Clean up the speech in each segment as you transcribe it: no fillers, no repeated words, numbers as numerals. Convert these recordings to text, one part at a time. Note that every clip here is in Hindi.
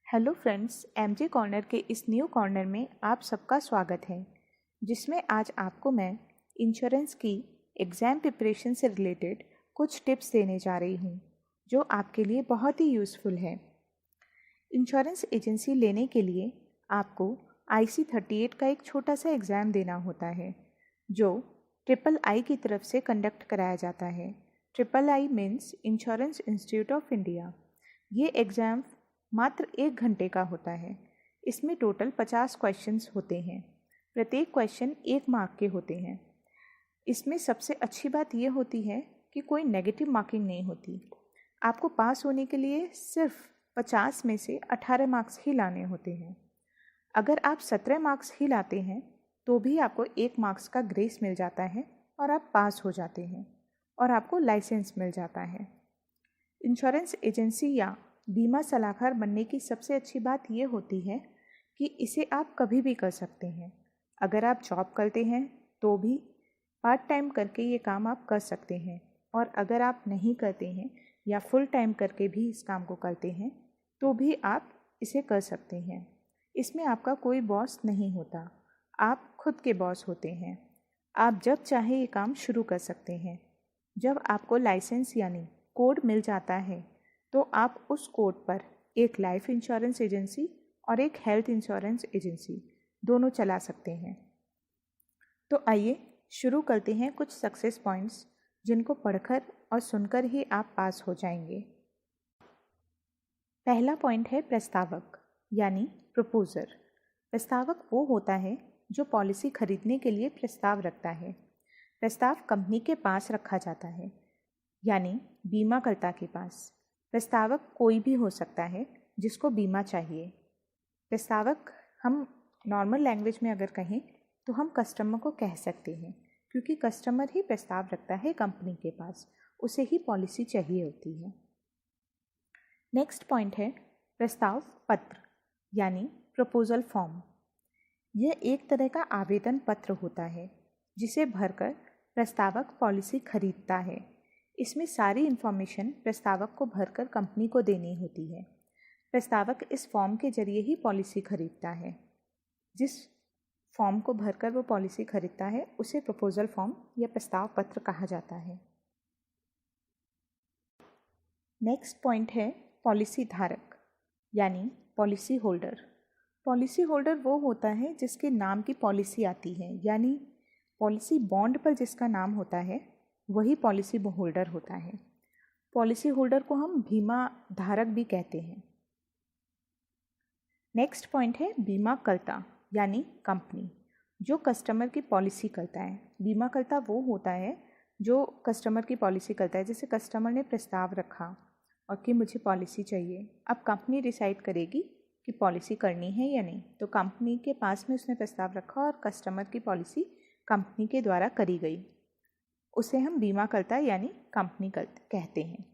हेलो फ्रेंड्स, एमजे कॉर्नर के इस न्यू कॉर्नर में आप सबका स्वागत है, जिसमें आज आपको मैं इंश्योरेंस की एग्ज़ाम प्रिपरेशन से रिलेटेड कुछ टिप्स देने जा रही हूँ, जो आपके लिए बहुत ही यूज़फुल है। इंश्योरेंस एजेंसी लेने के लिए आपको IC38 का एक छोटा सा एग्ज़ाम देना होता है, जो III की तरफ से कंडक्ट कराया जाता है। III means insurance institute of India. ये एग्ज़ाम मात्र 1 घंटे का होता है। इसमें टोटल 50 क्वेश्चंस होते हैं। प्रत्येक क्वेश्चन 1 मार्क के होते हैं। इसमें सबसे अच्छी बात यह होती है कि कोई नेगेटिव मार्किंग नहीं होती। आपको पास होने के लिए सिर्फ 50 में से 18 मार्क्स ही लाने होते हैं। अगर आप 17 मार्क्स ही लाते हैं तो भी आपको 1 मार्क्स का ग्रेस मिल जाता है और आप पास हो जाते हैं और आपको लाइसेंस मिल जाता है। इंश्योरेंस एजेंसी या बीमा सलाहकार बनने की सबसे अच्छी बात यह होती है कि इसे आप कभी भी कर सकते हैं। अगर आप जॉब करते हैं तो भी पार्ट टाइम करके ये काम आप कर सकते हैं, और अगर आप नहीं करते हैं या फुल टाइम करके भी इस काम को करते हैं तो भी आप इसे कर सकते हैं। इसमें आपका कोई बॉस नहीं होता, आप खुद के बॉस होते हैं। आप जब चाहे ये काम शुरू कर सकते हैं। जब आपको लाइसेंस यानी कोड मिल जाता है तो आप उस कोड पर एक लाइफ इंश्योरेंस एजेंसी और एक हेल्थ इंश्योरेंस एजेंसी दोनों चला सकते हैं। तो आइए शुरू करते हैं कुछ सक्सेस पॉइंट्स, जिनको पढ़कर और सुनकर ही आप पास हो जाएंगे। पहला पॉइंट है प्रस्तावक यानी प्रपोजर। प्रस्तावक वो होता है जो पॉलिसी खरीदने के लिए प्रस्ताव रखता है। प्रस्ताव कंपनी के पास रखा जाता है, यानी बीमाकर्ता के पास। प्रस्तावक कोई भी हो सकता है जिसको बीमा चाहिए। प्रस्तावक हम नॉर्मल लैंग्वेज में अगर कहें तो हम कस्टमर को कह सकते हैं, क्योंकि कस्टमर ही प्रस्ताव रखता है कंपनी के पास, उसे ही पॉलिसी चाहिए होती है। नेक्स्ट पॉइंट है प्रस्ताव पत्र यानी प्रपोजल फॉर्म। यह एक तरह का आवेदन पत्र होता है जिसे भरकर प्रस्तावक पॉलिसी खरीदता है। इसमें सारी इन्फॉर्मेशन प्रस्तावक को भरकर कंपनी को देनी होती है। प्रस्तावक इस फॉर्म के जरिए ही पॉलिसी खरीदता है। जिस फॉर्म को भरकर वो पॉलिसी खरीदता है उसे प्रपोजल फॉर्म या प्रस्ताव पत्र कहा जाता है। नेक्स्ट पॉइंट है पॉलिसी धारक यानी पॉलिसी होल्डर। पॉलिसी होल्डर वो होता है जिसके नाम की पॉलिसी आती है, यानी पॉलिसी बॉन्ड पर जिसका नाम होता है वही पॉलिसी होल्डर होता है। पॉलिसी होल्डर को हम बीमा धारक भी कहते हैं। नेक्स्ट पॉइंट है बीमाकर्ता यानी कंपनी, जो कस्टमर की पॉलिसी करता है। बीमाकर्ता वो होता है जो कस्टमर की पॉलिसी करता है। जैसे कस्टमर ने प्रस्ताव रखा और कि मुझे पॉलिसी चाहिए, अब कंपनी डिसाइड करेगी कि पॉलिसी करनी है या नहीं। तो कंपनी के पास में उसने प्रस्ताव रखा और कस्टमर की पॉलिसी कंपनी के द्वारा करी गई, उसे हम बीमाकर्ता यानी कंपनी कहते हैं।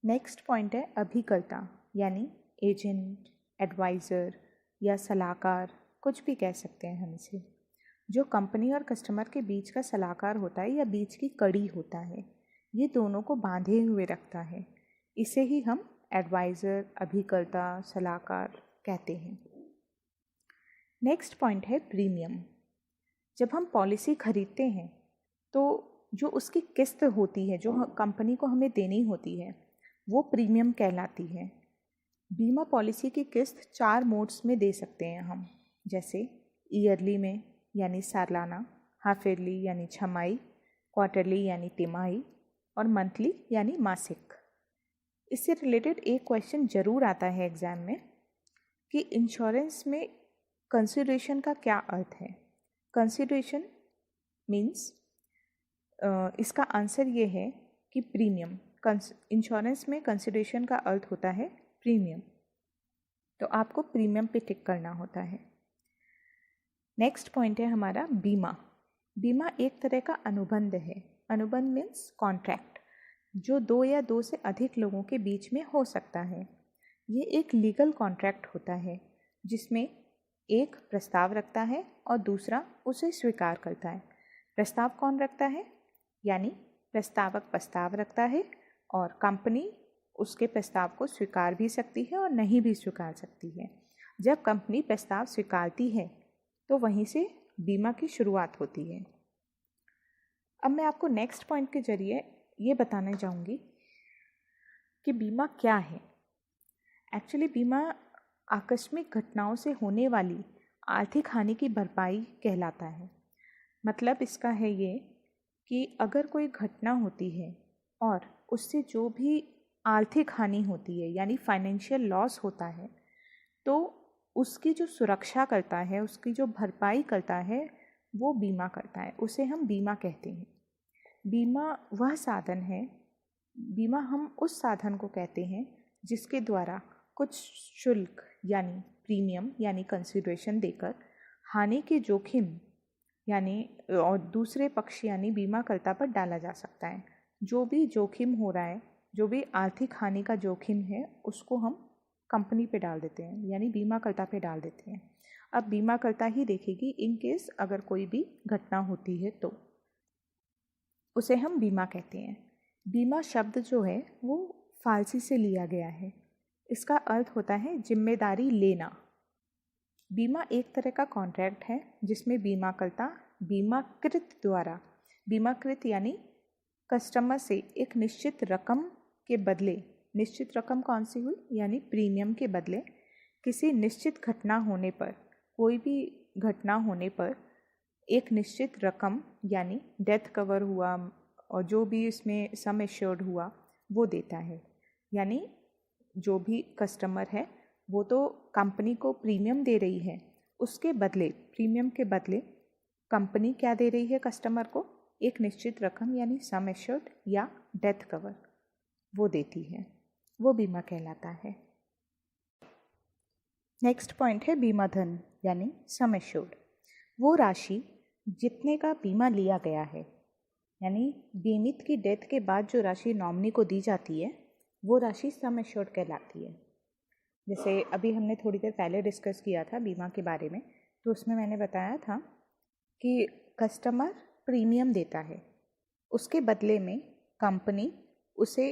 नेक्स्ट पॉइंट है अभिकर्ता यानी एजेंट, एडवाइज़र या सलाहकार, कुछ भी कह सकते हैं हम इसे, जो कंपनी और कस्टमर के बीच का सलाहकार होता है या बीच की कड़ी होता है। ये दोनों को बांधे हुए रखता है। इसे ही हम एडवाइज़र, अभिकर्ता, सलाहकार कहते हैं। नेक्स्ट पॉइंट है प्रीमियम। जब हम पॉलिसी खरीदते हैं तो जो उसकी किस्त होती है, जो कंपनी को हमें देनी होती है, वो प्रीमियम कहलाती है। बीमा पॉलिसी की किस्त 4 मोड्स में दे सकते हैं हम, जैसे ईयरली में यानी सालाना, हाफ ईयरली यानी छमाही, क्वार्टरली यानी तिमाही और मंथली यानी मासिक। इससे रिलेटेड एक क्वेश्चन ज़रूर आता है एग्ज़ाम में कि इंश्योरेंस में कंसिडरेशन का क्या अर्थ है। कंसिडरेशन मीन्स इसका आंसर ये है कि प्रीमियम। इंश्योरेंस में कंसिडरेशन का अर्थ होता है प्रीमियम, तो आपको प्रीमियम पे टिक करना होता है। नेक्स्ट पॉइंट है हमारा बीमा। बीमा एक तरह का अनुबंध है। अनुबंध मीन्स कॉन्ट्रैक्ट, जो 2 या 2 से अधिक लोगों के बीच में हो सकता है। ये एक लीगल कॉन्ट्रैक्ट होता है जिसमें एक प्रस्ताव रखता है और दूसरा उसे स्वीकार करता है। प्रस्ताव कौन रखता है, यानी प्रस्तावक प्रस्ताव रखता है और कंपनी उसके प्रस्ताव को स्वीकार भी सकती है और नहीं भी स्वीकार सकती है। जब कंपनी प्रस्ताव स्वीकारती है तो वहीं से बीमा की शुरुआत होती है। अब मैं आपको नेक्स्ट पॉइंट के जरिए ये बताना चाहूँगी कि बीमा क्या है। एक्चुअली बीमा आकस्मिक घटनाओं से होने वाली आर्थिक हानि की भरपाई कहलाता है। मतलब इसका है ये कि अगर कोई घटना होती है और उससे जो भी आर्थिक हानि होती है यानी फाइनेंशियल लॉस होता है, तो उसकी जो सुरक्षा करता है, उसकी जो भरपाई करता है, वो बीमा करता है। उसे हम बीमा कहते हैं। बीमा वह साधन है, बीमा हम उस साधन को कहते हैं जिसके द्वारा कुछ शुल्क यानी प्रीमियम यानी कंसिडरेशन देकर हानि के जोखिम यानी और दूसरे पक्ष यानी बीमाकर्ता पर डाला जा सकता है। जो भी जोखिम हो रहा है, जो भी आर्थिक हानि का जोखिम है, उसको हम कंपनी पे डाल देते हैं यानी बीमाकर्ता पे डाल देते हैं। अब बीमाकर्ता ही देखेगी इन केस अगर कोई भी घटना होती है तो उसे हम बीमा कहते हैं। बीमा शब्द जो है वो फारसी से लिया गया है। इसका अर्थ होता है जिम्मेदारी लेना। बीमा एक तरह का कॉन्ट्रैक्ट है जिसमें बीमाकर्ता बीमाकृत द्वारा, बीमाकृत यानी कस्टमर से एक निश्चित रकम के बदले, निश्चित रकम कौन सी हुई यानी प्रीमियम के बदले किसी निश्चित घटना होने पर, कोई भी घटना होने पर एक निश्चित रकम यानी डेथ कवर हुआ और जो भी इसमें सम एश्योर्ड हुआ वो देता है। यानी जो भी कस्टमर है वो तो कंपनी को प्रीमियम दे रही है, उसके बदले, प्रीमियम के बदले कंपनी क्या दे रही है कस्टमर को, एक निश्चित रकम यानी सम एश्योर्ड या डेथ कवर वो देती है, वो बीमा कहलाता है। नेक्स्ट पॉइंट है बीमा धन यानी सम एश्योर्ड। वो राशि जितने का बीमा लिया गया है, यानी बीमित की डेथ के बाद जो राशि नॉमिनी को दी जाती है वो राशि सम एश्योर्ड कहलाती है। जैसे अभी हमने थोड़ी देर पहले डिस्कस किया था बीमा के बारे में, तो उसमें मैंने बताया था कि कस्टमर प्रीमियम देता है, उसके बदले में कंपनी उसे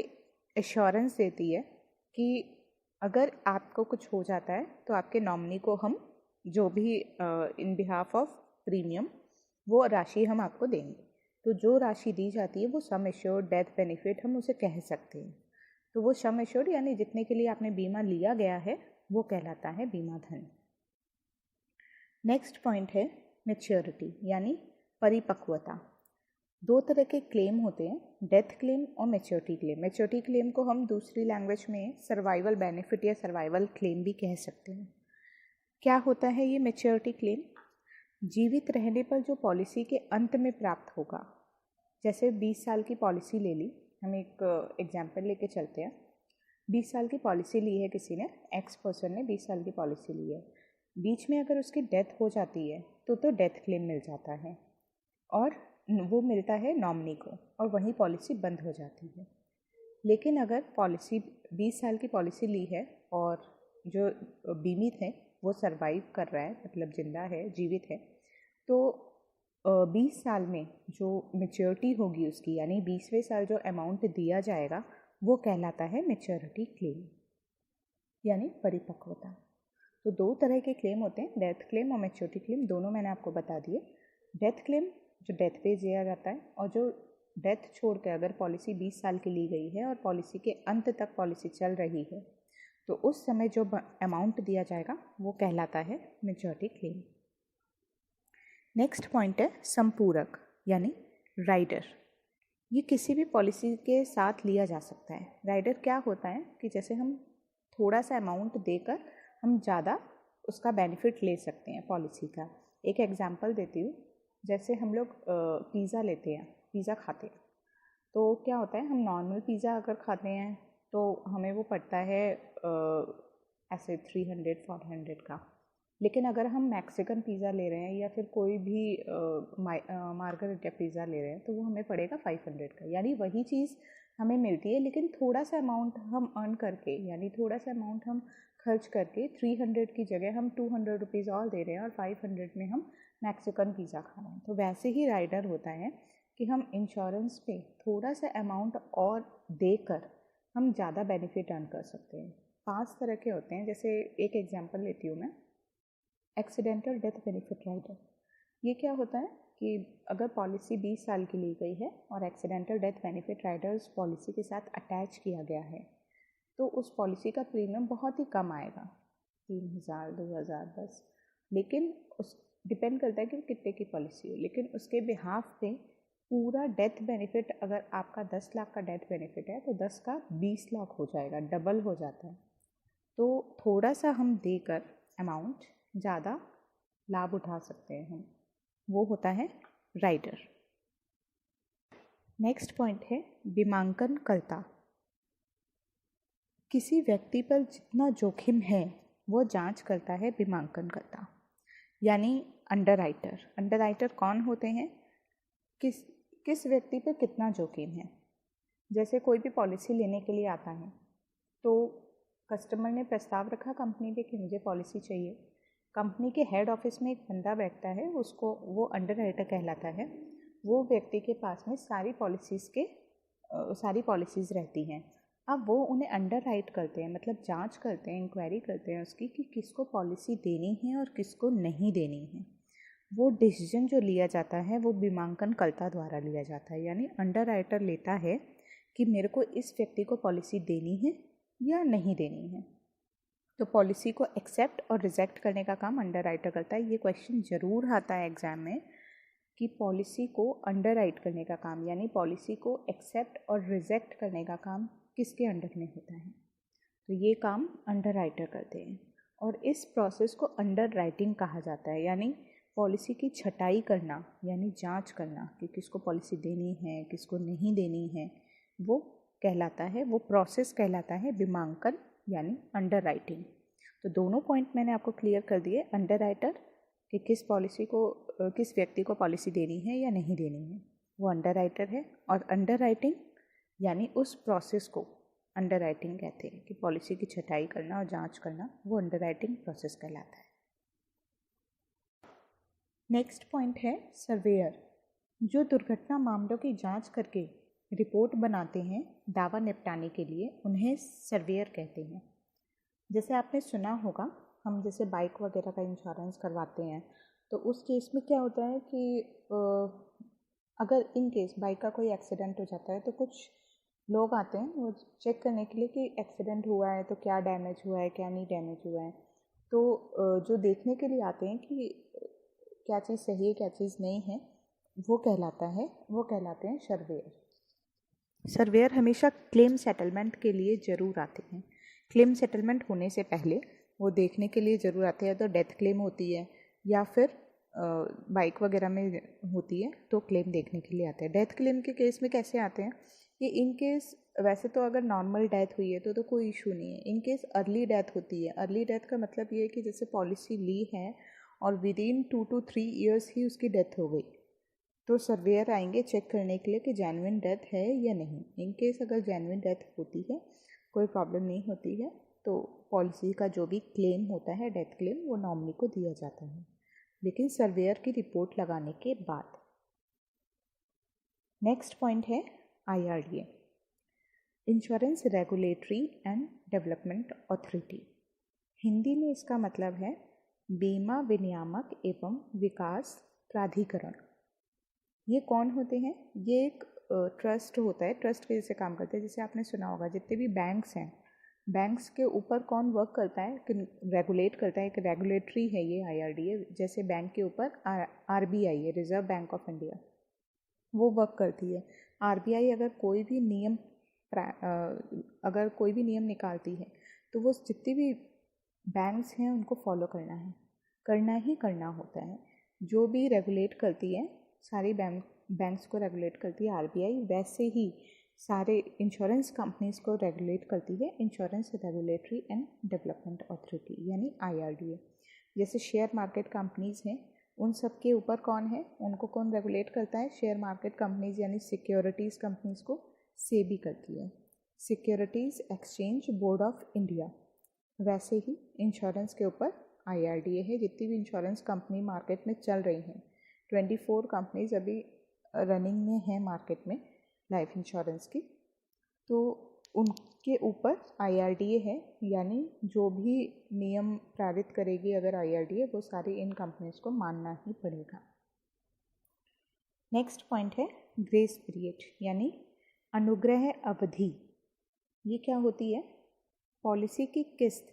एश्योरेंस देती है कि अगर आपको कुछ हो जाता है तो आपके नॉमिनी को हम जो भी इन बिहाफ ऑफ प्रीमियम वो राशि हम आपको देंगे। तो जो राशि दी जाती है वो सम एश्योर्ड डेथ बेनिफिट हम उसे कह सकते हैं। तो वो सम एश्योर्ड यानी जितने के लिए आपने बीमा लिया गया है वो कहलाता है बीमा धन। नेक्स्ट पॉइंट है मैच्योरिटी यानी परिपक्वता। दो तरह के क्लेम होते हैं, डेथ क्लेम और मैच्योरिटी क्लेम। मैच्योरिटी क्लेम को हम दूसरी लैंग्वेज में सर्वाइवल बेनिफिट या सर्वाइवल क्लेम भी कह सकते हैं। क्या होता है ये मैच्योरिटी क्लेम? जीवित रहने पर जो पॉलिसी के अंत में प्राप्त होगा। जैसे 20 साल की पॉलिसी ले ली, हम एक एग्जाम्पल लेके चलते हैं। 20 साल की पॉलिसी ली है किसी ने, एक्स पर्सन ने 20 साल की पॉलिसी ली है। बीच में अगर उसकी डेथ हो जाती है तो डेथ क्लेम मिल जाता है और वो मिलता है नॉमिनी को और वहीं पॉलिसी बंद हो जाती है। लेकिन अगर पॉलिसी 20 साल की पॉलिसी ली है और जो बीमित है वो सरवाइव कर रहा है, मतलब जिंदा है, जीवित है, तो 20 साल में जो मैच्योरिटी होगी उसकी, यानी 20वें साल जो अमाउंट दिया जाएगा वो कहलाता है मैच्योरिटी क्लेम यानी परिपक्वता। तो दो तरह के क्लेम होते हैं, डेथ क्लेम और मैच्योरिटी क्लेम, दोनों मैंने आपको बता दिए। डेथ क्लेम जो डेथ पे दिया जाता है, और जो डेथ छोड़ के अगर पॉलिसी 20 साल की ली गई है और पॉलिसी के अंत तक पॉलिसी चल रही है तो उस समय जो अमाउंट दिया जाएगा वो कहलाता है मैच्योरिटी क्लेम। नेक्स्ट पॉइंट है संपूरक यानी राइडर। ये किसी भी पॉलिसी के साथ लिया जा सकता है। राइडर क्या होता है कि जैसे हम थोड़ा सा अमाउंट देकर हम ज़्यादा उसका बेनिफिट ले सकते हैं पॉलिसी का। एक एग्जांपल देती हूँ, जैसे हम लोग पिज़्ज़ा लेते हैं, पिज़्ज़ा खाते हैं, तो क्या होता है, हम नॉर्मल पिज़्ज़ा अगर खाते हैं तो हमें वो पड़ता है ऐसे 300-400 का। लेकिन अगर हम मैक्सिकन पिज़्ज़ा ले रहे हैं या फिर कोई भी मार्गरेटा पिज़्ज़ा ले रहे हैं तो वो हमें पड़ेगा 500 का। यानी वही चीज़ हमें मिलती है लेकिन थोड़ा सा अमाउंट हम अर्न करके, यानी थोड़ा सा अमाउंट हम खर्च करके 300 की जगह हम 200 रुपीज़ और दे रहे हैं और 500 में हम मैक्सिकन पिज़्ज़ा खा रहे हैं। तो वैसे ही राइडर होता है कि हम इंश्योरेंस पे थोड़ा सा अमाउंट और देकर हम ज़्यादा बेनिफिट अर्न कर सकते हैं। 5 तरह के होते हैं। जैसे एक एग्जांपल लेती हूँ मैं, एक्सीडेंटल डेथ बेनिफिट राइडर। ये क्या होता है कि अगर पॉलिसी 20 साल की ली गई है और एक्सीडेंटल डेथ बेनिफिट राइडर उस पॉलिसी के साथ अटैच किया गया है, तो उस पॉलिसी का प्रीमियम बहुत ही कम आएगा, 3000, 2000 बस। लेकिन उस डिपेंड करता है कि कितने की पॉलिसी हो। लेकिन उसके बिहाफ पे पूरा डेथ बेनिफिट, अगर आपका 10 लाख का डेथ बेनिफिट है तो 10 का 20 लाख हो जाएगा, डबल हो जाता है। तो थोड़ा सा हम देकर अमाउंट ज़्यादा लाभ उठा सकते हैं हम, वो होता है राइडर। नेक्स्ट पॉइंट है बीमांकन कर्ता। किसी व्यक्ति पर जितना जोखिम है वो जांच करता है बीमांकन कर्ता, यानी अंडरराइटर। अंडरराइटर कौन होते हैं? किस व्यक्ति पर कितना जोखिम है। जैसे कोई भी पॉलिसी लेने के लिए आता है तो कस्टमर ने प्रस्ताव रखा कंपनी पे कि मुझे पॉलिसी चाहिए। कंपनी के हेड ऑफिस में एक बंदा बैठता है, उसको वो अंडरराइटर कहलाता है। वो व्यक्ति के पास में सारी पॉलिसीज़ रहती हैं। अब वो उन्हें अंडरराइट करते हैं, मतलब जांच करते हैं, इंक्वायरी करते हैं उसकी कि किसको पॉलिसी देनी है और किसको नहीं देनी है। वो डिसीजन जो लिया जाता है वो बीमांकन कर्ता द्वारा लिया जाता है, यानी अंडरराइटर लेता है कि मेरे को इस व्यक्ति को पॉलिसी देनी है या नहीं देनी है। तो पॉलिसी को एक्सेप्ट और रिजेक्ट करने का काम अंडरराइटर करता है। ये क्वेश्चन ज़रूर आता है एग्ज़ाम में कि पॉलिसी को अंडरराइट करने का काम, यानी पॉलिसी को एक्सेप्ट और रिजेक्ट करने का काम किसके अंडर में होता है। तो ये काम अंडरराइटर करते हैं और इस प्रोसेस को अंडरराइटिंग कहा जाता है, यानी पॉलिसी की छटाई करना, यानी जांच करना कि किसको पॉलिसी देनी है किसको नहीं देनी है, वो कहलाता है, वो प्रोसेस कहलाता है बीमांकन यानी अंडरराइटिंग। तो दोनों पॉइंट मैंने आपको क्लियर कर दिए। अंडरराइटर कि किस व्यक्ति को पॉलिसी देनी है या नहीं देनी है, वो अंडरराइटर है। और अंडरराइटिंग यानी उस प्रोसेस को अंडरराइटिंग कहते हैं कि पॉलिसी की छटाई करना और जांच करना, वो अंडरराइटिंग प्रोसेस कहलाता है। नेक्स्ट पॉइंट है सर्वेयर, जो दुर्घटना मामलों की जांच करके रिपोर्ट बनाते हैं दावा निपटाने के लिए, उन्हें सर्वेयर कहते हैं। जैसे आपने सुना होगा, हम जैसे बाइक वगैरह का इंश्योरेंस करवाते हैं तो उस केस में क्या होता है कि अगर इन केस बाइक का कोई एक्सीडेंट हो जाता है तो कुछ लोग आते हैं वो चेक करने के लिए कि एक्सीडेंट हुआ है तो क्या डैमेज हुआ है क्या नहीं डैमेज हुआ है। तो जो देखने के लिए आते हैं कि क्या चीज़ सही है क्या चीज़ नहीं है, वो कहलाते हैं सर्वेयर। सर्वेयर हमेशा क्लेम सेटलमेंट के लिए ज़रूर आते हैं। क्लेम सेटलमेंट होने से पहले वो देखने के लिए ज़रूर आते हैं। तो डेथ क्लेम होती है या फिर बाइक वगैरह में होती है तो क्लेम देखने के लिए आते हैं। डेथ क्लेम के केस में कैसे आते हैं कि इन केस, वैसे तो अगर नॉर्मल डेथ हुई है तो कोई इशू नहीं है। इन केस अर्ली डेथ होती है, अर्ली डेथ का मतलब ये है कि जैसे पॉलिसी ली है और विदिन 2 to 3 ईयर्स ही उसकी डेथ हो गई, तो सर्वेयर आएंगे चेक करने के लिए कि जेन्युइन डेथ है या नहीं। इन केस अगर जेन्युइन डेथ होती है, कोई प्रॉब्लम नहीं होती है, तो पॉलिसी का जो भी क्लेम होता है डेथ क्लेम, वो नॉमिनी को दिया जाता है, लेकिन सर्वेयर की रिपोर्ट लगाने के बाद। नेक्स्ट पॉइंट है IRDA, insurance regulatory and development authority. Hindi में इसका मतलब है बीमा विनियामक एवं विकास प्राधिकरण। ये कौन होते हैं? ये एक ट्रस्ट होता है, ट्रस्ट के जैसे काम करते हैं। जैसे आपने सुना होगा जितने भी बैंक्स हैं, बैंक्स के ऊपर कौन वर्क करता है, रेगुलेट करता है, एक रेगुलेटरी है ये IRDA। जैसे बैंक के ऊपर RBI है, रिजर्व बैंक ऑफ इंडिया, वो वर्क करती है। RBI अगर कोई भी नियम निकालती है तो वो जितनी भी बैंक्स हैं उनको फॉलो करना होता है। जो भी रेगुलेट करती है, सारी बैंक्स को रेगुलेट करती है RBI, वैसे ही सारे इंश्योरेंस कंपनीज़ को रेगुलेट करती है insurance regulatory and development authority यानी IRDA। जैसे शेयर मार्केट कंपनीज़ हैं, उन सब के ऊपर कौन है, उनको कौन रेगुलेट करता है? शेयर मार्केट कंपनीज़ यानी सिक्योरिटीज़ कंपनीज़ को SEBI करती है, securities exchange board of India. वैसे ही इंश्योरेंस के ऊपर IRDA है। जितनी भी इंश्योरेंस कंपनी मार्केट में चल रही हैं, 24 कंपनीज अभी रनिंग में है मार्केट में लाइफ इंश्योरेंस की, तो के ऊपर IRDA है, यानी जो भी नियम पारित करेगी अगर IRDA, वो सारी इन कंपनीज को मानना ही पड़ेगा। नेक्स्ट पॉइंट है ग्रेस पीरियड यानी अनुग्रह अवधि। ये क्या होती है? पॉलिसी की किस्त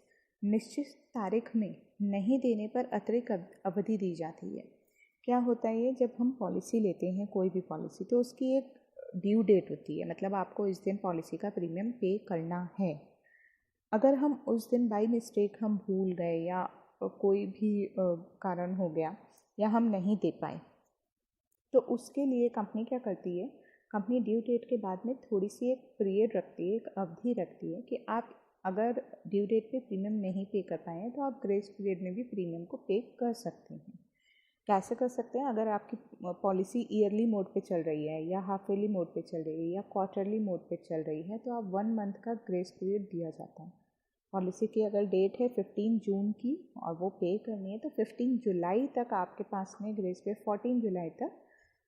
निश्चित तारीख में नहीं देने पर अतिरिक्त अवधि दी जाती है। क्या होता है ये? जब हम पॉलिसी लेते हैं कोई भी पॉलिसी, तो उसकी एक ड्यू डेट होती है, मतलब आपको इस दिन पॉलिसी का प्रीमियम पे करना है। अगर हम उस दिन बाय मिस्टेक हम भूल गए या कोई भी कारण हो गया या हम नहीं दे पाए, तो उसके लिए कंपनी क्या करती है, कंपनी ड्यू डेट के बाद में थोड़ी सी एक पीरियड रखती है, एक अवधि रखती है कि आप अगर ड्यू डेट पे प्रीमियम नहीं पे कर पाए हैं तो आप ग्रेस पीरियड में भी प्रीमियम को पे कर सकते हैं। कैसे कर सकते हैं? अगर आपकी पॉलिसी ईयरली मोड पे चल रही है या हाफ ईयरली मोड पे चल रही है या क्वार्टरली मोड पे चल रही है, तो आप 1 मंथ का ग्रेस पीरियड दिया जाता है। पॉलिसी की अगर डेट है 15 जून की और वो पे करनी है, तो 15 जुलाई तक आपके पास में ग्रेस पीरियड, 14 जुलाई तक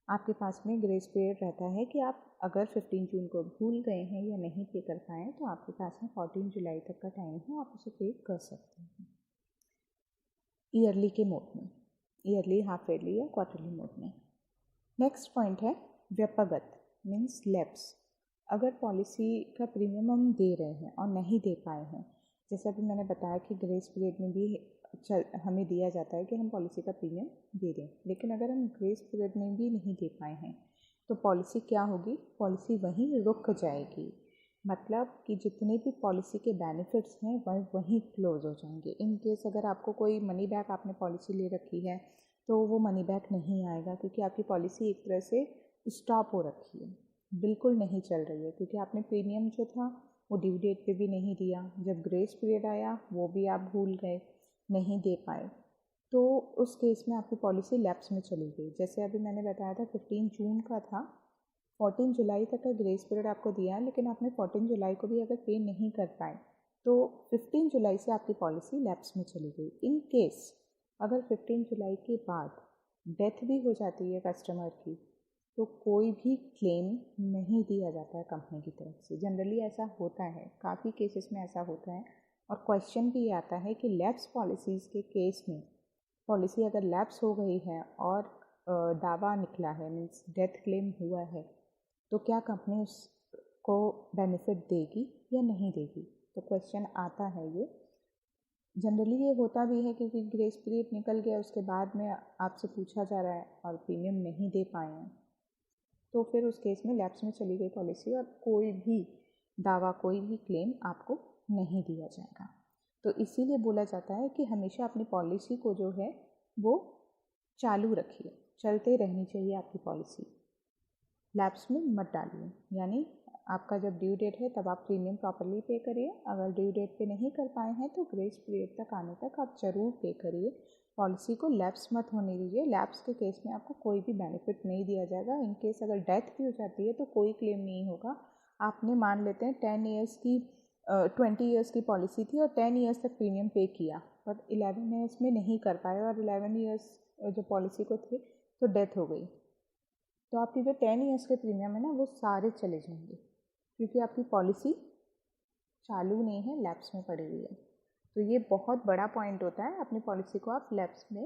आपके पास में ग्रेस पीरियड रहता है कि आप अगर 15 जून को भूल गए हैं या नहीं पे कर पाए तो आपके पास में 14 जुलाई तक का टाइम है, आप उसे पे कर सकते हैं ईयरली के मोड में, ईयरली, हाफ ईयरली या क्वार्टरली मोड में। नेक्स्ट पॉइंट है व्यपगत मीन्स लैप्स। अगर पॉलिसी का प्रीमियम हम दे रहे हैं और नहीं दे पाए हैं, जैसे अभी मैंने बताया कि ग्रेस पीरियड में भी हमें दिया जाता है कि हम पॉलिसी का प्रीमियम दे दें, लेकिन अगर हम ग्रेस पीरियड में भी नहीं दे पाए हैं तो पॉलिसी क्या होगी? पॉलिसी वहीं रुक जाएगी, मतलब कि जितने भी पॉलिसी के बेनिफिट्स हैं वह वहीं क्लोज हो जाएंगे। इन केस अगर आपको कोई मनी बैक आपने पॉलिसी ले रखी है तो वो मनी बैक नहीं आएगा, क्योंकि आपकी पॉलिसी एक तरह से स्टॉप हो रखी है, बिल्कुल नहीं चल रही है, क्योंकि आपने प्रीमियम जो था वो ड्यू डेट पे भी नहीं दिया, जब ग्रेस पीरियड आया वो भी आप भूल गए, नहीं दे पाए, तो उस केस में आपकी पॉलिसी लैप्स में चली गई। जैसे अभी मैंने बताया था 15 जून का था, 14 जुलाई तक का ग्रेस पीरियड आपको दिया है, लेकिन आपने 14 जुलाई को भी अगर पे नहीं कर पाए तो 15 जुलाई से आपकी पॉलिसी लैप्स में चली गई। इन केस अगर 15 जुलाई के बाद डेथ भी हो जाती है कस्टमर की, तो कोई भी क्लेम नहीं दिया जाता है कंपनी की तरफ से। जनरली ऐसा होता है, काफ़ी केसेस में ऐसा होता है, और क्वेश्चन भी आता है कि लैप्स पॉलिसीज़ के केस में पॉलिसी अगर लैप्स हो गई है और दावा निकला है, मीन्स डेथ क्लेम हुआ है, तो क्या कंपनी उसको बेनिफिट देगी या नहीं देगी? तो क्वेश्चन आता है ये। जनरली ये होता भी है क्योंकि ग्रेस पीरियड निकल गया, उसके बाद में आपसे पूछा जा रहा है और प्रीमियम नहीं दे पाए हैं, तो फिर उस केस में लैप्स में चली गई पॉलिसी और कोई भी दावा, कोई भी क्लेम आपको नहीं दिया जाएगा। तो इसीलिए बोला जाता है कि हमेशा अपनी पॉलिसी को जो है वो चालू रखिए, चलते रहनी चाहिए आपकी पॉलिसी, लैप्स में मत डालिए। यानी आपका जब ड्यू डेट है तब आप प्रीमियम प्रॉपरली पे करिए, अगर ड्यू डेट पे नहीं कर पाए हैं तो ग्रेस पीरियड तक आने तक आप ज़रूर पे करिए, पॉलिसी को लैप्स मत होने दीजिए। लैप्स के केस में आपको कोई भी बेनिफिट नहीं दिया जाएगा। इन केस अगर डेथ भी हो जाती है तो कोई क्लेम नहीं होगा। आपने मान लेते हैं 10 ईयर्स की 20 ईयर्स की पॉलिसी थी और 10 ईयर्स तक प्रीमियम पे किया, पर 11 ईयर्स में नहीं कर पाए और 11 ईयर्स जो पॉलिसी को थे तो डेथ हो गई, तो आपकी जो 10 ईयर्स के प्रीमियम है ना वो सारे चले जाएंगे, क्योंकि आपकी पॉलिसी चालू नहीं है, लैप्स में पड़ी हुई है। तो ये बहुत बड़ा पॉइंट होता है, अपनी पॉलिसी को आप लैप्स में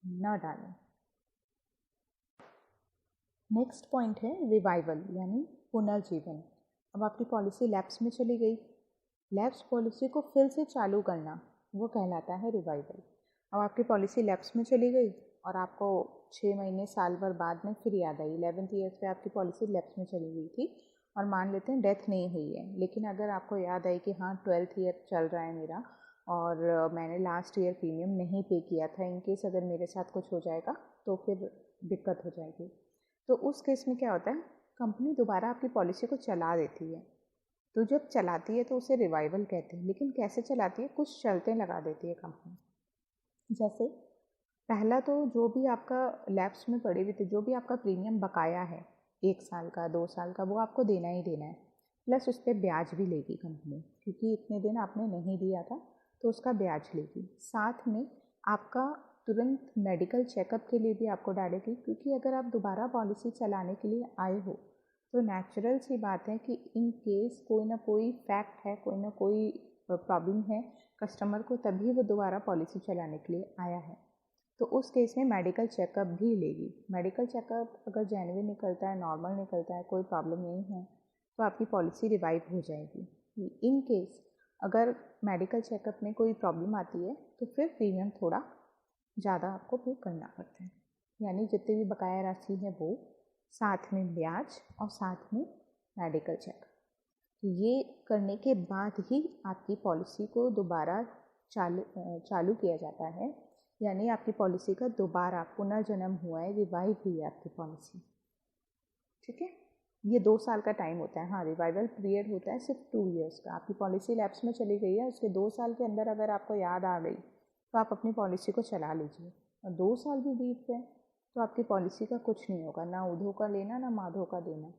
न डालें। नेक्स्ट पॉइंट है रिवाइवल यानी पुनर्जीवन। अब आपकी पॉलिसी लैप्स में चली गई, लैप्स पॉलिसी को फिर से चालू करना वो कहलाता है रिवाइवल। अब आपकी पॉलिसी लैप्स में चली गई और आपको 6 महीने साल भर बाद में फिर याद आई, 11th ईयर पे आपकी पॉलिसी लैप्स में चली गई थी और मान लेते हैं डेथ नहीं हुई है, लेकिन अगर आपको याद आई कि हाँ 12th ईयर चल रहा है मेरा और मैंने लास्ट ईयर प्रीमियम नहीं पे किया था, इन केस अगर मेरे साथ कुछ हो जाएगा तो फिर दिक्कत हो जाएगी, तो उस केस में क्या होता है, कंपनी दोबारा आपकी पॉलिसी को चला देती है। तो जब चलाती है तो उसे रिवाइवल कहते हैं। लेकिन कैसे चलाती है? कुछ शर्तें लगा देती है कंपनी। जैसे पहला तो जो भी आपका लैप्स में पड़ी हुई थी, जो भी आपका प्रीमियम बकाया है 1 साल का 2 साल का, वो आपको देना ही देना है, प्लस उस पर ब्याज भी लेगी कंपनी, क्योंकि इतने दिन आपने नहीं दिया था तो उसका ब्याज लेगी। साथ में आपका तुरंत मेडिकल चेकअप के लिए भी आपको डालेगी, क्योंकि अगर आप दोबारा पॉलिसी चलाने के लिए आए हो तो नेचुरल सी बात है कि इन केस कोई ना कोई फैक्ट है, कोई ना कोई प्रॉब्लम है कस्टमर को, तभी वो दोबारा पॉलिसी चलाने के लिए आया है। तो उस केस में मेडिकल चेकअप भी लेगी। मेडिकल चेकअप अगर जेन्युइन निकलता है, नॉर्मल निकलता है, कोई प्रॉब्लम नहीं है, तो आपकी पॉलिसी रिवाइव हो जाएगी। इन केस अगर मेडिकल चेकअप में कोई प्रॉब्लम आती है तो फिर प्रीमियम थोड़ा ज़्यादा आपको पे करना पड़ता है, यानी जितनी भी बकाया राशि है वो, साथ में ब्याज और साथ में मेडिकल चेकअप। तो ये करने के बाद ही आपकी पॉलिसी को दोबारा चालू किया जाता है, यानी आपकी पॉलिसी का दोबारा पुनर्जन्म हुआ है, रिवाइव हुई है आपकी पॉलिसी। ठीक है, ये 2 साल का टाइम होता है। हाँ, रिवाइवल पीरियड होता है सिर्फ 2 ईयर्स का। आपकी पॉलिसी लैप्स में चली गई है, उसके 2 साल के अंदर अगर आपको याद आ गई तो आप अपनी पॉलिसी को चला लीजिए। और 2 साल भी बीत गए तो आपकी पॉलिसी का कुछ नहीं होगा, ना उधो का लेना ना माधो का देना।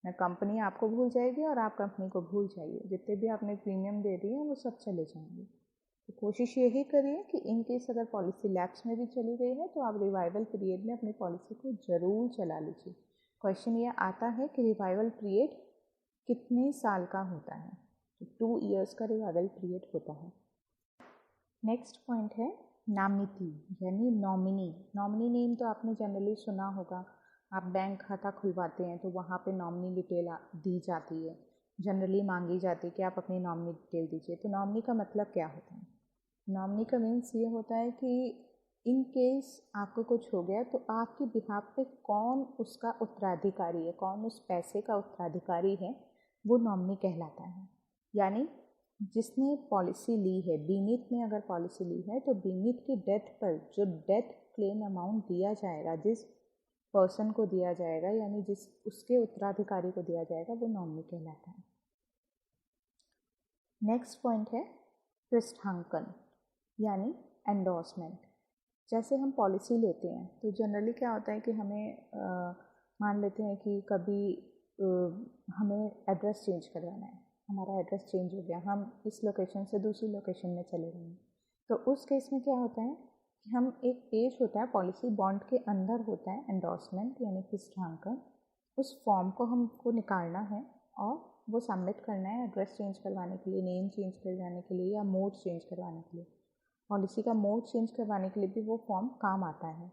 ना कंपनी आपको भूल जाएगी और आप कंपनी को भूल जाइए। जितने भी आपने प्रीमियम दे दिए हैं वो सब चले जाएंगे। तो कोशिश यही करिए कि इन केस अगर पॉलिसी लैप्स में भी चली गई है तो आप रिवाइवल पीरियड में अपनी पॉलिसी को ज़रूर चला लीजिए। क्वेश्चन ये आता है कि रिवाइवल पीरियड कितने साल का होता है, तो 2 ईयर्स का रिवाइवल पीरियड होता है। नेक्स्ट पॉइंट है नामिती यानी नॉमिनी। नॉमिनी नेम तो आपने जनरली सुना होगा। आप बैंक खाता खुलवाते हैं तो वहाँ पे नॉमिनी डिटेल दी जाती है, जनरली मांगी जाती है कि आप अपनी नॉमिनी डिटेल दीजिए। तो नॉमिनी का मतलब क्या होता है? नॉमिनी का मीन्स ये होता है कि इन केस आपको कुछ हो गया तो आपके बिहाफ पे कौन उसका उत्तराधिकारी है, कौन उस पैसे का उत्तराधिकारी है, वो नॉमिनी कहलाता है। यानी जिसने पॉलिसी ली है, बीमित ने अगर पॉलिसी ली है तो बीमित की डेथ पर जो डेथ क्लेम अमाउंट दिया जाएगा, जिस पर्सन को दिया जाएगा यानी जिस उसके उत्तराधिकारी को दिया जाएगा, वो नॉमिनी कहलाता है। नेक्स्ट पॉइंट है पृष्ठांकन यानी एंडोर्समेंट। जैसे हम पॉलिसी लेते हैं तो जनरली क्या होता है कि हमें मान लेते हैं कि कभी हमें एड्रेस चेंज करवाना है, हमारा एड्रेस चेंज हो गया, हम इस लोकेशन से दूसरी लोकेशन में चले गए। तो उस केस में क्या होता है कि हम एक पेज होता है पॉलिसी बॉन्ड के अंदर होता है एंडोर्समेंट यानी पृष्ठांकन, उस फॉर्म को हमको निकालना है और वो सबमिट करना है एड्रेस चेंज करवाने के लिए, नेम चेंज करवाने के लिए या मोड चेंज करवाने के लिए। पॉलिसी का मोड चेंज करवाने के लिए भी वो फॉर्म काम आता है।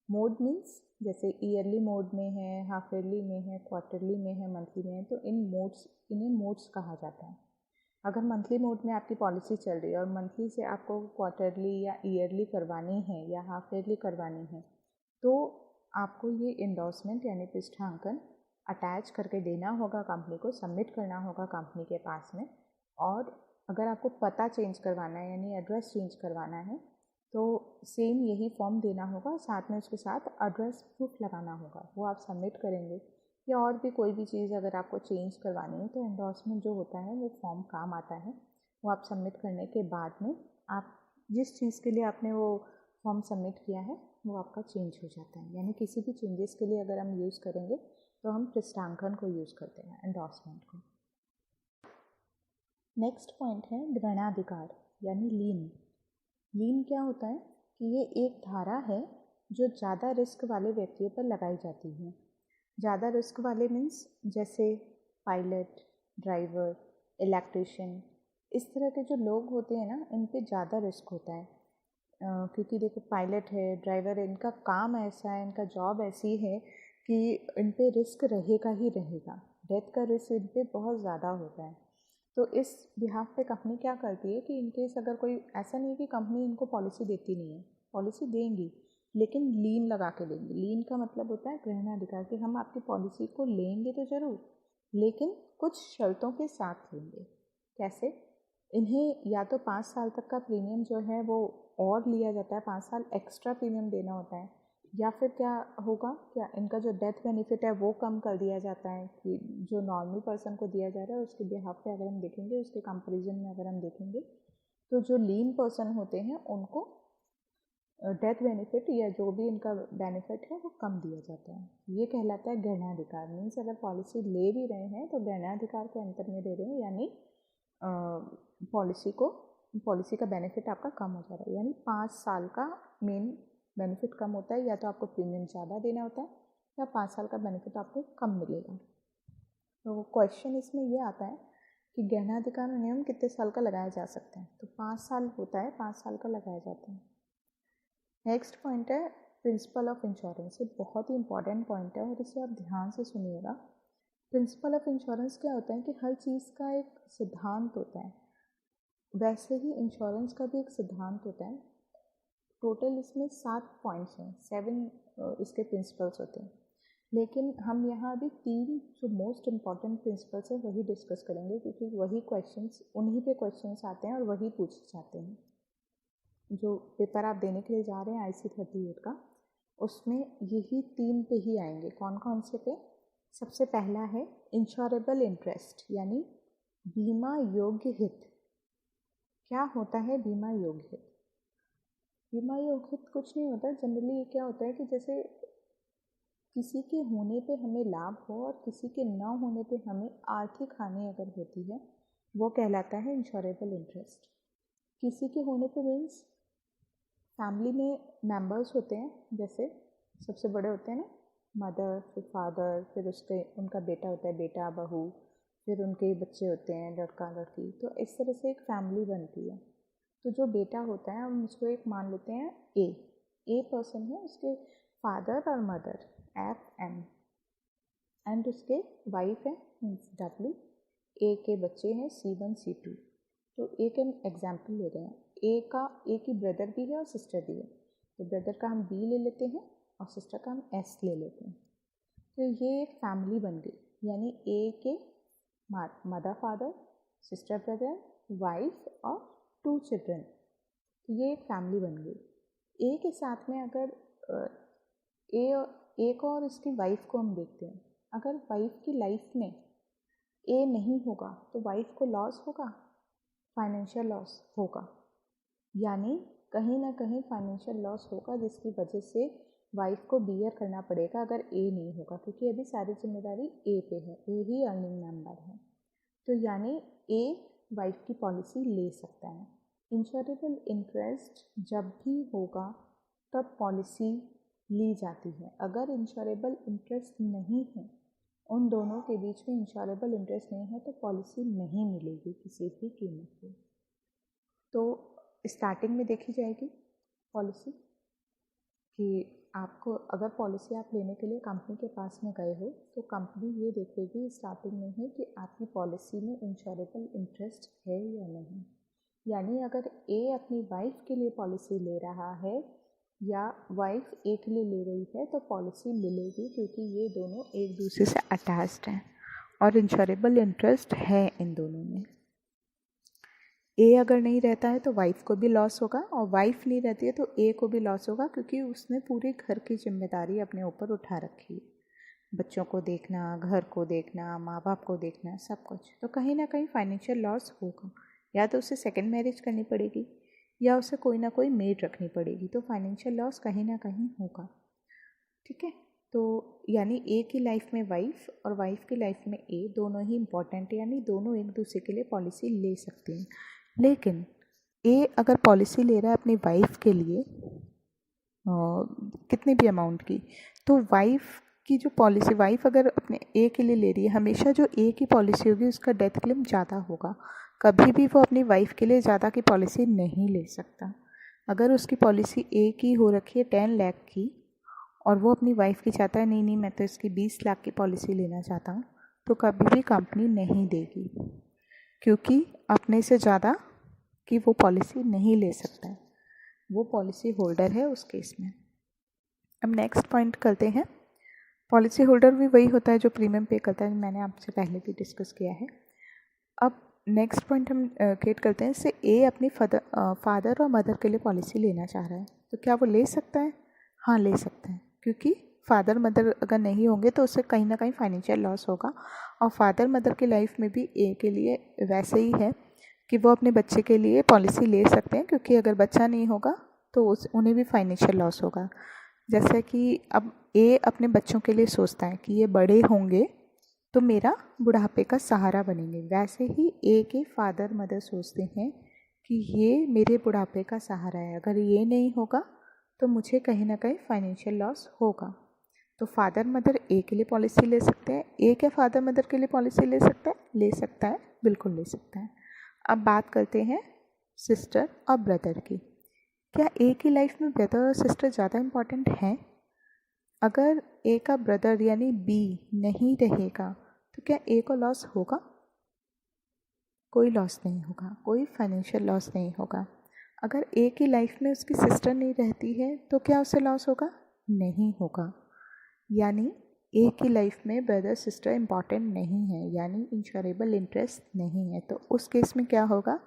मोड मीन्स जैसे ईयरली मोड में है, हाफ ईयरली में है, क्वार्टरली में है, मंथली में है, तो इन्हें मोड्स कहा जाता है। अगर मंथली मोड में आपकी पॉलिसी चल रही है और मंथली से आपको क्वार्टरली या ईयरली करवानी है या हाफ ईयरली करवानी है, तो आपको ये एंडोर्समेंट यानी पृष्ठांकन अटैच करके देना होगा कंपनी को, सबमिट करना होगा कंपनी के पास में। और अगर आपको पता चेंज करवाना है यानी एड्रेस चेंज करवाना है तो सेम यही फॉर्म देना होगा, साथ में उसके साथ एड्रेस प्रूफ लगाना होगा, वो आप सबमिट करेंगे। या और भी कोई भी चीज़ अगर आपको चेंज करवानी है तो एंडोर्समेंट जो होता है वो फॉर्म काम आता है। वो आप सबमिट करने के बाद में आप जिस चीज़ के लिए आपने वो फॉर्म सबमिट किया है वो आपका चेंज हो जाता है। यानी किसी भी चेंजेस के लिए अगर हम यूज़ करेंगे तो हम पृष्ठांकन को यूज़ करते हैं, एंडोर्समेंट को। नेक्स्ट पॉइंट है ग्रहणाधिकार यानी लीन। लीन क्या होता है कि ये एक धारा है जो ज़्यादा रिस्क वाले व्यक्तियों पर लगाई जाती है। ज़्यादा रिस्क वाले मीन्स जैसे पायलट, ड्राइवर, इलेक्ट्रिशियन, इस तरह के जो लोग होते हैं ना, इन पे ज़्यादा रिस्क होता है। क्योंकि देखो पायलट है, ड्राइवर है, इनका काम ऐसा है, इनका जॉब ऐसी है कि इन पे रिस्क रहेगा ही रहेगा। डेथ का रिस्क इन पे बहुत ज़्यादा होता है। तो इस बिहाफ पे कंपनी क्या करती है कि इनकेस अगर कोई, ऐसा नहीं है कि कंपनी इनको पॉलिसी देती नहीं है, पॉलिसी देंगी लेकिन लीन लगा के देंगी। लीन का मतलब होता है ग्रहणाधिकार, कि हम आपकी पॉलिसी को लेंगे तो ज़रूर लेकिन कुछ शर्तों के साथ लेंगे। कैसे? इन्हें या तो 5 साल तक का प्रीमियम जो है वो और लिया जाता है, 5 साल एक्स्ट्रा प्रीमियम देना होता है, या फिर क्या होगा, क्या इनका जो डेथ बेनिफिट है वो कम कर दिया जाता है कि जो नॉर्मल पर्सन को दिया जा रहा है उसके बिहाफ पे अगर हम देखेंगे, उसके कंपैरिजन में अगर हम देखेंगे तो जो लीन पर्सन होते हैं उनको डेथ बेनिफिट या जो भी इनका बेनिफिट है वो कम दिया जाता है। ये कहलाता है ग्रहणाधिकार। मीन्स अगर पॉलिसी ले भी रहे हैं तो ग्रहणाधिकार के अंतर में ले रहे हैं, यानी पॉलिसी का बेनिफिट आपका कम हो जा रहा है। यानी 5 साल का मेन बेनिफिट कम होता है, या तो आपको प्रीमियम ज़्यादा देना होता है या 5 साल का बेनिफिट आपको कम मिलेगा। तो क्वेश्चन इसमें ये आता है कि गहनाधिकार नियम कितने साल का लगाया जा सकता है, तो 5 साल होता है, 5 साल का लगाया जाता है। नेक्स्ट पॉइंट है प्रिंसिपल ऑफ इंश्योरेंस। ये बहुत ही इंपॉर्टेंट पॉइंट है और इसे आप ध्यान से सुनिएगा। प्रिंसिपल ऑफ इंश्योरेंस क्या होता है कि हर चीज़ का एक सिद्धांत होता है, वैसे ही इंश्योरेंस का भी एक सिद्धांत होता है। टोटल इसमें 7 पॉइंट्स हैं, 7 इसके प्रिंसिपल्स होते हैं, लेकिन हम यहाँ अभी 3 जो मोस्ट इम्पॉर्टेंट प्रिंसिपल्स हैं वही डिस्कस करेंगे, क्योंकि वही क्वेश्चंस, उन्हीं पे क्वेश्चंस आते हैं और वही पूछे जाते हैं। जो पेपर आप देने के लिए जा रहे हैं IC38 का, उसमें यही 3 पे ही आएंगे। कौन कौन से पे? सबसे पहला है इंश्योरेबल इंटरेस्ट, यानी बीमा योग्य हित। क्या होता है बीमा योग्य हित? बीमा योग्य हित कुछ नहीं होता। जनरली ये क्या होता है कि जैसे किसी के होने पे हमें लाभ हो और किसी के ना होने पे हमें आर्थिक हानि अगर होती है, वो कहलाता है इंश्योरेबल इंटरेस्ट। किसी के होने पे मीन्स फैमिली में मेंबर्स होते हैं, जैसे सबसे बड़े होते हैं ना, मदर, फिर फादर, फिर उनका बेटा होता है, बेटा बहू, फिर उनके बच्चे होते हैं, लड़का लड़की। तो इस तरह से एक फैमिली बनती है। तो जो बेटा होता है हम उसको एक मान लेते हैं ए पर्सन है, उसके फादर और मदर FM, एंड उसके वाइफ है W, ए के बच्चे हैं C1 C2। तो एक एग्जाम्पल ले रहे हैं, ए की ब्रदर भी है और सिस्टर भी है, तो ब्रदर का हम B ले लेते हैं और सिस्टर का हम S ले लेते हैं। तो ये एक फैमिली बन गई, यानी ए के mother father, sister brother, wife और 2 चिल्ड्रन। तो ये एक फैमिली बन गई। ए के साथ में अगर ए को और इसकी वाइफ को हम देखते हैं, अगर वाइफ की लाइफ में ए नहीं होगा तो वाइफ को लॉस होगा, फाइनेंशियल लॉस होगा, यानी कहीं ना कहीं फाइनेंशियल लॉस होगा, जिसकी वजह से वाइफ को बियर करना पड़ेगा अगर ए नहीं होगा, क्योंकि अभी सारी जिम्मेदारी ए पे है, ए ही अर्निंग मेंबर है। तो यानी ए वाइफ की पॉलिसी ले सकता है। इंश्योरेबल इंटरेस्ट जब भी होगा तब पॉलिसी ली जाती है। अगर इंश्योरेबल इंटरेस्ट नहीं है, उन दोनों के बीच में इंश्योरेबल इंटरेस्ट नहीं है, तो पॉलिसी नहीं मिलेगी किसी भी कीमत पे। तो स्टार्टिंग में देखी जाएगी पॉलिसी कि आपको अगर पॉलिसी आप लेने के लिए कंपनी के पास में गए हो, तो कंपनी ये देखेगी स्टार्टिंग में ही कि आपकी पॉलिसी में इंश्योरेबल इंटरेस्ट है या नहीं। यानी अगर ए अपनी वाइफ के लिए पॉलिसी ले रहा है या वाइफ ए के लिए ले रही है, तो पॉलिसी मिलेगी, क्योंकि ये दोनों एक दूसरे से अटैच्ड हैं और इंश्योरेबल इंटरेस्ट है इन दोनों में। ए अगर नहीं रहता है तो वाइफ को भी लॉस होगा, और वाइफ नहीं रहती है तो ए को भी लॉस होगा, क्योंकि उसने पूरे घर की जिम्मेदारी अपने ऊपर उठा रखी है, बच्चों को देखना, घर को देखना, माँ बाप को देखना, सब कुछ। तो कहीं ना कहीं फाइनेंशियल लॉस होगा, या तो उसे सेकेंड मैरिज करनी पड़ेगी या उसे कोई ना कोई मेड रखनी पड़ेगी, तो फाइनेंशियल लॉस कहीं ना कहीं होगा। ठीक है, तो यानी ए की लाइफ में वाइफ और वाइफ की लाइफ में ए दोनों ही इम्पॉर्टेंट है, यानी दोनों एक दूसरे के लिए पॉलिसी ले सकते हैं। लेकिन ए अगर पॉलिसी ले रहा है अपनी वाइफ के लिए कितने भी अमाउंट की, तो वाइफ की जो पॉलिसी, वाइफ अगर अपने ए के लिए ले रही है, हमेशा जो ए की पॉलिसी होगी उसका डेथ क्लेम ज़्यादा होगा। कभी भी वो अपनी वाइफ के लिए ज़्यादा की पॉलिसी नहीं ले सकता। अगर उसकी पॉलिसी ए की हो रखी है 10 लाख की और वो अपनी वाइफ की चाहता है नहीं मैं तो इसकी 20 लाख की पॉलिसी लेना चाहता हूँ, तो कभी भी कंपनी नहीं देगी, क्योंकि अपने से ज़्यादा की वो पॉलिसी नहीं ले सकता है, वो पॉलिसी होल्डर है उस केस में। अब नेक्स्ट पॉइंट करते हैं। पॉलिसी होल्डर भी वही होता है जो प्रीमियम पे करता है, मैंने आपसे पहले भी डिस्कस किया है। अब नेक्स्ट पॉइंट हम क्रिएट करते हैं, इससे ए अपनी फादर और मदर के लिए पॉलिसी लेना चाह रहा है, तो क्या वो ले सकता है? हाँ, ले सकता है, क्योंकि फादर मदर अगर नहीं होंगे तो उससे कहीं ना कहीं फाइनेंशियल लॉस होगा। और फादर मदर की लाइफ में भी ए के लिए वैसे ही है कि वो अपने बच्चे के लिए पॉलिसी ले सकते हैं, क्योंकि अगर बच्चा नहीं होगा तो उन्हें भी फाइनेंशियल लॉस होगा। जैसे कि अब ए अपने बच्चों के लिए सोचता है कि ये बड़े होंगे तो मेरा बुढ़ापे का सहारा बनेंगे, वैसे ही ए के फादर मदर सोचते हैं कि ये मेरे बुढ़ापे का सहारा है, अगर ये नहीं होगा तो मुझे कहीं ना कहीं फाइनेंशियल लॉस होगा। तो फादर मदर ए के लिए पॉलिसी ले सकते हैं। ए क्या फादर मदर के लिए पॉलिसी ले सकता है? ले सकता है, बिल्कुल ले सकता है। अब बात करते हैं सिस्टर और ब्रदर की। क्या ए की लाइफ में ब्रदर और सिस्टर ज़्यादा इम्पॉर्टेंट हैं? अगर ए का ब्रदर यानी बी नहीं रहेगा तो क्या ए को लॉस होगा? कोई लॉस नहीं होगा, कोई फाइनेंशियल लॉस नहीं होगा। अगर ए की लाइफ में उसकी सिस्टर नहीं रहती है तो क्या उसे लॉस होगा? नहीं होगा। यानी ए की लाइफ में ब्रदर सिस्टर इम्पॉर्टेंट नहीं है, यानी इंश्योरेबल इंटरेस्ट नहीं है। तो उस केस में क्या होगा?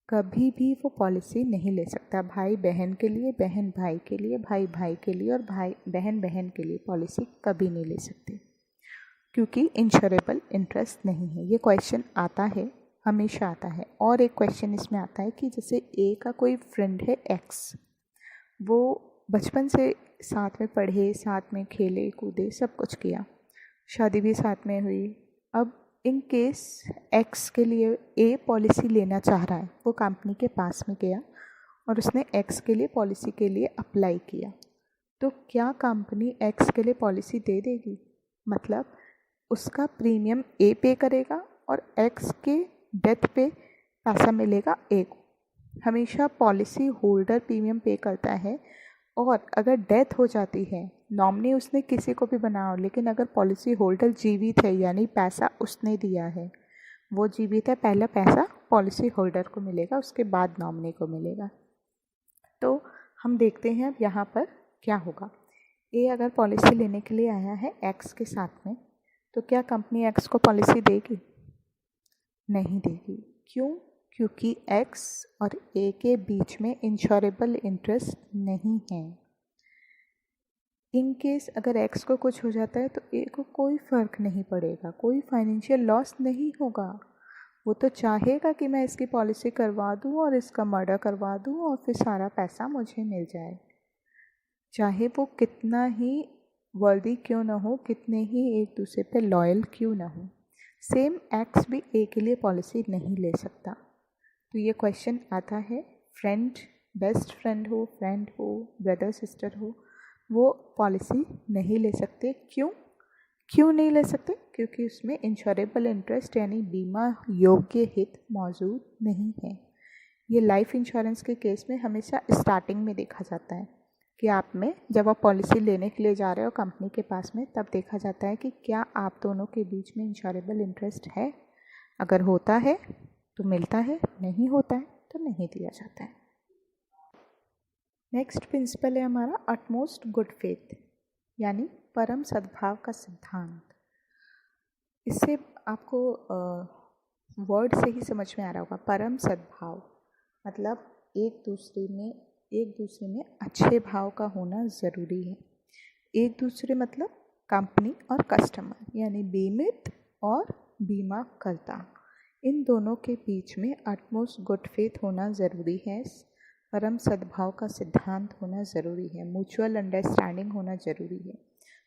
कभी भी वो पॉलिसी नहीं ले सकता। भाई बहन के लिए, बहन भाई के लिए, भाई भाई के लिए और भाई बहन बहन के लिए पॉलिसी कभी नहीं ले सकती, क्योंकि इंश्योरेबल इंटरेस्ट नहीं है। ये क्वेश्चन आता है, हमेशा आता है। और एक क्वेश्चन इसमें आता है कि जैसे ए का कोई फ्रेंड है एक्स, वो बचपन से साथ में पढ़े, साथ में खेले कूदे, सब कुछ किया, शादी भी साथ में हुई। अब इन केस एक्स के लिए ए पॉलिसी लेना चाह रहा है, वो कंपनी के पास में गया और उसने एक्स के लिए पॉलिसी के लिए अप्लाई किया, तो क्या कंपनी एक्स के लिए पॉलिसी दे देगी? मतलब उसका प्रीमियम ए पे करेगा और एक्स के डेथ पे पैसा मिलेगा ए को। हमेशा पॉलिसी होल्डर प्रीमियम पे करता है, और अगर डेथ हो जाती है, नॉमिनी उसने किसी को भी बनाया हो, लेकिन अगर पॉलिसी होल्डर जीवित है यानी पैसा उसने दिया है, वो जीवित है, पहला पैसा पॉलिसी होल्डर को मिलेगा, उसके बाद नॉमिनी को मिलेगा। तो हम देखते हैं अब यहाँ पर क्या होगा। ए अगर पॉलिसी लेने के लिए आया है एक्स के साथ में, तो क्या कंपनी एक्स को पॉलिसी देगी? नहीं देगी। क्यों? क्योंकि एक्स और ए के बीच में इंश्योरेबल इंटरेस्ट नहीं है। इन केस अगर एक्स को कुछ हो जाता है तो ए को कोई फ़र्क नहीं पड़ेगा, कोई फाइनेंशियल लॉस नहीं होगा। वो तो चाहेगा कि मैं इसकी पॉलिसी करवा दूँ और इसका मर्डर करवा दूँ और फिर सारा पैसा मुझे मिल जाए, चाहे वो कितना ही वर्दी क्यों ना हो, कितने ही एक दूसरे पे लॉयल क्यों ना हो। सेम एक्स भी ए के लिए पॉलिसी नहीं ले सकता। तो ये क्वेश्चन आता है, फ्रेंड, बेस्ट फ्रेंड हो, ब्रदर सिस्टर हो, वो पॉलिसी नहीं ले सकते। क्यों नहीं ले सकते? क्योंकि उसमें इंश्योरेबल इंटरेस्ट यानी बीमा योग्य हित मौजूद नहीं है। ये लाइफ इंश्योरेंस के केस में हमेशा स्टार्टिंग में देखा जाता है कि जब आप पॉलिसी लेने के लिए जा रहे हो कंपनी के पास में, तब देखा जाता है कि क्या आप दोनों के बीच में इंश्योरेबल इंटरेस्ट है। अगर होता है तो मिलता है, नहीं होता है तो नहीं दिया जाता है। नेक्स्ट प्रिंसिपल है हमारा अटमोस्ट गुड फेथ, यानी परम सद्भाव का सिद्धांत। इससे आपको वर्ड से ही समझ में आ रहा होगा। परम सद्भाव मतलब एक दूसरे में अच्छे भाव का होना ज़रूरी है। एक दूसरे मतलब कंपनी और कस्टमर, यानी बीमित और बीमा करता, इन दोनों के बीच में अटमोस्ट गुड फेथ होना ज़रूरी है। परम सद्भाव का सिद्धांत होना ज़रूरी है। म्यूचुअल अंडरस्टैंडिंग होना ज़रूरी है।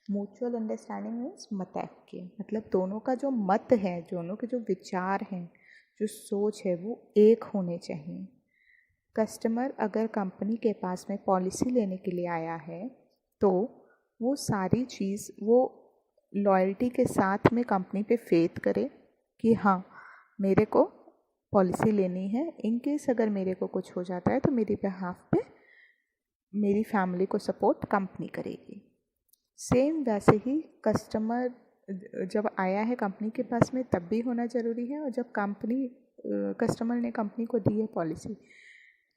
म्यूचुअल अंडरस्टैंडिंग मीन्स मतैक्य, मतलब दोनों का जो मत है, दोनों के जो विचार हैं, जो सोच है, वो एक होने चाहिए। कस्टमर अगर कंपनी के पास में पॉलिसी लेने के लिए आया है तो वो सारी चीज़ वो लॉयल्टी के साथ में कंपनी पे फेथ करे कि हाँ, मेरे को पॉलिसी लेनी है, इन केस अगर मेरे को कुछ हो जाता है तो मेरी बिहाफ पे मेरी फैमिली को सपोर्ट कंपनी करेगी। सेम वैसे ही कस्टमर जब आया है कंपनी के पास में तब भी होना ज़रूरी है, और जब कस्टमर ने कंपनी को दी है पॉलिसी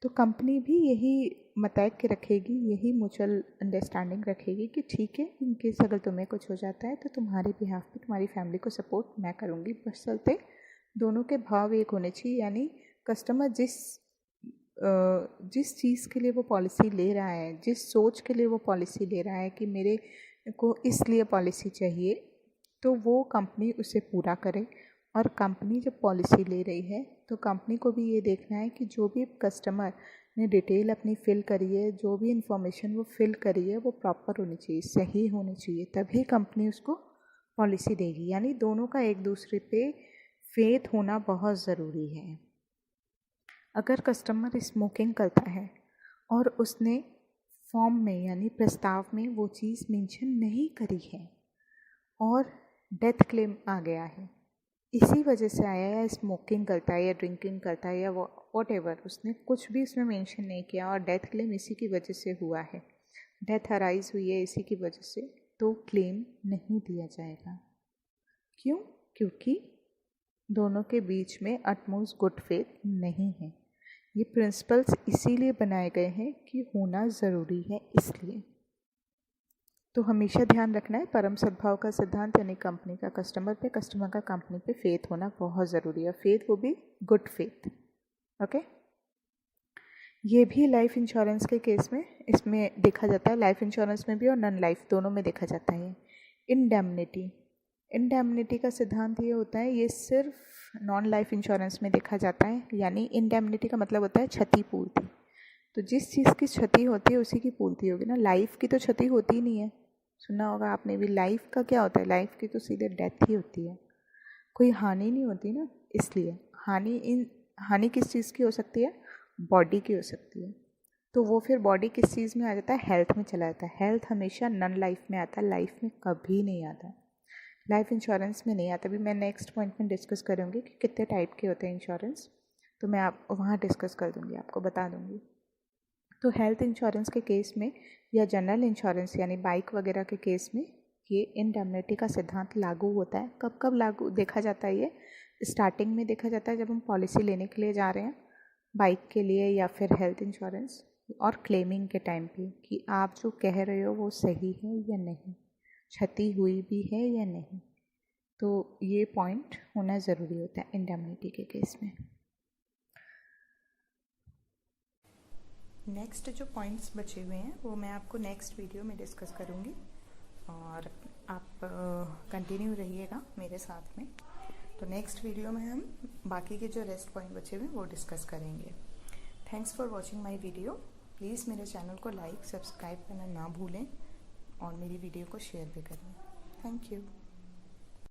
तो कंपनी भी यही मतैक्य रखेगी, यही म्यूचुअल अंडरस्टैंडिंग रखेगी कि ठीक है, इन केस अगर तुम्हें कुछ हो जाता है तो तुम्हारी बिहाफ पे तुम्हारी फैमिली को सपोर्ट मैं करूँगी। बशर्ते दोनों के भाव एक होने चाहिए, यानी कस्टमर जिस चीज़ के लिए वो पॉलिसी ले रहा है, जिस सोच के लिए वो पॉलिसी ले रहा है कि मेरे को इसलिए पॉलिसी चाहिए, तो वो कंपनी उसे पूरा करे। और कंपनी जब पॉलिसी ले रही है तो कंपनी को भी ये देखना है कि जो भी कस्टमर ने डिटेल अपनी फिल करी है, जो भी इंफॉर्मेशन वो फिल करी है, वो प्रॉपर होनी चाहिए, सही होनी चाहिए, तभी कंपनी उसको पॉलिसी देगी। यानी दोनों का एक दूसरे पे फेथ होना बहुत ज़रूरी है। अगर कस्टमर स्मोकिंग करता है और उसने फॉर्म में यानी प्रस्ताव में वो चीज़ मेंशन नहीं करी है और डेथ क्लेम आ गया है, इसी वजह से आया, या स्मोकिंग करता है या ड्रिंकिंग करता है या वॉट एवर, उसने कुछ भी उसमें मेंशन नहीं किया और डेथ क्लेम इसी की वजह से हुआ है, डेथ अराइज हुई है इसी की वजह से, तो क्लेम नहीं दिया जाएगा। क्यों? क्योंकि दोनों के बीच में अटमोस्ट गुड फेथ नहीं है। ये प्रिंसिपल्स इसीलिए बनाए गए हैं कि होना ज़रूरी है, इसलिए। तो हमेशा ध्यान रखना है, परम सद्भाव का सिद्धांत यानी कंपनी का कस्टमर पे, कस्टमर का कंपनी पे फेथ होना बहुत ज़रूरी है। फेथ वो भी गुड फेथ। ओके, ये भी लाइफ इंश्योरेंस के केस में इसमें देखा जाता है, लाइफ इंश्योरेंस में भी और नॉन लाइफ दोनों में देखा जाता है। इंडेमनिटी का सिद्धांत ये होता है, ये सिर्फ नॉन लाइफ इंश्योरेंस में देखा जाता है। यानी इंडेमनिटी का मतलब होता है क्षतिपूर्ति। तो जिस चीज़ की क्षति होती है उसी की पूर्ति होगी ना। लाइफ की तो क्षति होती ही नहीं है, सुना होगा आपने भी। लाइफ का क्या होता है? लाइफ की तो सीधे डेथ ही होती है, कोई हानि नहीं होती ना। इसलिए हानि किस चीज़ की हो सकती है? बॉडी की हो सकती है। तो वो फिर बॉडी किस चीज़ में आ जाता है? हेल्थ में चला जाता है। हेल्थ हमेशा नॉन लाइफ में आता है, लाइफ में कभी नहीं आता, लाइफ इंश्योरेंस में नहीं आता। अभी मैं नेक्स्ट पॉइंट में डिस्कस करूँगी कि कितने टाइप के होते हैं इंश्योरेंस, तो मैं आप वहाँ डिस्कस कर दूँगी, आपको बता दूँगी। तो हेल्थ इंश्योरेंस के केस में या जनरल इंश्योरेंस यानी बाइक वगैरह के केस में ये इंडेमनिटी का सिद्धांत लागू होता है। कब कब लागू देखा जाता है? ये स्टार्टिंग में देखा जाता है जब हम पॉलिसी लेने के लिए जा रहे हैं बाइक के लिए या फिर हेल्थ इंश्योरेंस, और क्लेमिंग के टाइम पे कि आप जो कह रहे हो वो सही है या नहीं, क्षति हुई भी है या नहीं। तो ये पॉइंट होना ज़रूरी होता है इंडेमनिटी के केस में। नेक्स्ट जो पॉइंट्स बचे हुए हैं वो मैं आपको नेक्स्ट वीडियो में डिस्कस करूँगी, और आप कंटिन्यू रहिएगा मेरे साथ में। तो नेक्स्ट वीडियो में हम बाकी के जो रेस्ट पॉइंट बचे हुए हैं वो डिस्कस करेंगे। Thanks for watching my video. Please मेरे चैनल को लाइक सब्सक्राइब करना ना भूलें और मेरी वीडियो को शेयर भी करें। Thank you.